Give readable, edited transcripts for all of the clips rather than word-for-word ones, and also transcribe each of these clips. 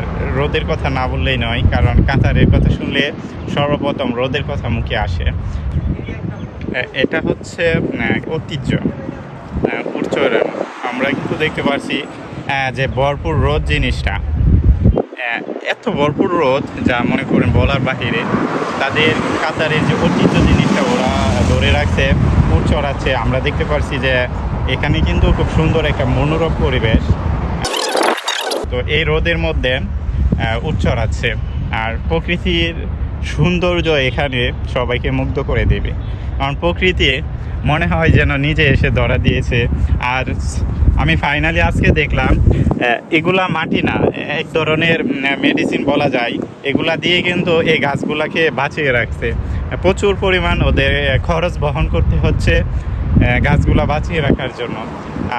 আর রোদের কথা না বললেই নয়, কারণ কাতারের কথা শুনলে সর্বপ্রথম রোদের কথা মুখে আসে। এটা হচ্ছে ঐতিহ্য উচ্চরণ। আমরা কিন্তু দেখতে পাচ্ছি যে ভরপুর রোদ জিনিসটা, এত ভরপুর রোদ যা মনে করেন বলার বাহিরে। তাদের কাতারের যে ঐতিহ্য জিনিসটা ওরা ধরে রাখছে, উট চড়াচ্ছে। আমরা দেখতে পাচ্ছি যে এখানে কিন্তু খুব সুন্দর একটা মনোরম পরিবেশ। তো এই রোদের মধ্যে উট চড়াচ্ছে, আর প্রকৃতির সৌন্দর্য এখানে সবাইকে মুগ্ধ করে দেবে। কারণ প্রকৃতি মনে হয় যেন নিজে এসে ধরা দিয়েছে। আর আমি ফাইনালি আজকে দেখলাম এগুলা মাটি না, এক ধরনের মেডিসিন বলা যায়। এগুলা দিয়ে কিন্তু এই গাছগুলাকে বাঁচিয়ে রাখছে। প্রচুর পরিমাণ ওদের খরচ বহন করতে হচ্ছে গাছগুলা বাঁচিয়ে রাখার জন্য।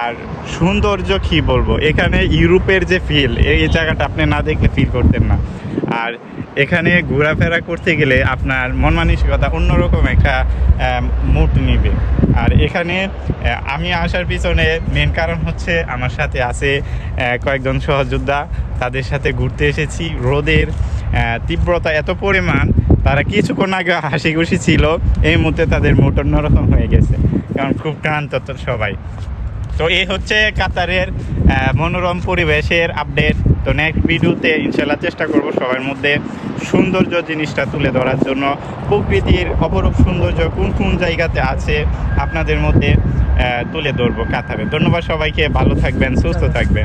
আর সৌন্দর্য কি বলবো, এখানে ইউরোপের যে ফিল, এই জায়গাটা আপনি না দেখলে ফিল করতেন না। আর এখানে ঘোরাফেরা করতে গেলে আপনার মন মানসিকতা অন্যরকম একটা মুড নিবে। আর এখানে আমি আসার পিছনে মেন কারণ হচ্ছে আমার সাথে আছে কয়েকজন সহযোদ্ধা, তাদের সাথে ঘুরতে এসেছি। রোদের তীব্রতা এত পরিমাণ, তারা কিছুক্ষণ আগে হাসি খুশি ছিল, এই মুহূর্তে তাদের মুড অন্যরকম হয়ে গেছে, কারণ খুব ক্লান্ত তো সবাই। তো এই হচ্ছে কাতারের মনোরম পরিবেশের আপডেট। তো নেক্সট ভিডিওতে ইনশাল্লাহ চেষ্টা করব সবার মধ্যে সৌন্দর্য জিনিসটা তুলে ধরার জন্য। প্রকৃতির অপরূপ সৌন্দর্য কোন কোন জায়গাতে আছে আপনাদের মধ্যে তুলে ধরবো কাতারে। ধন্যবাদ সবাইকে, ভালো থাকবেন, সুস্থ থাকবেন।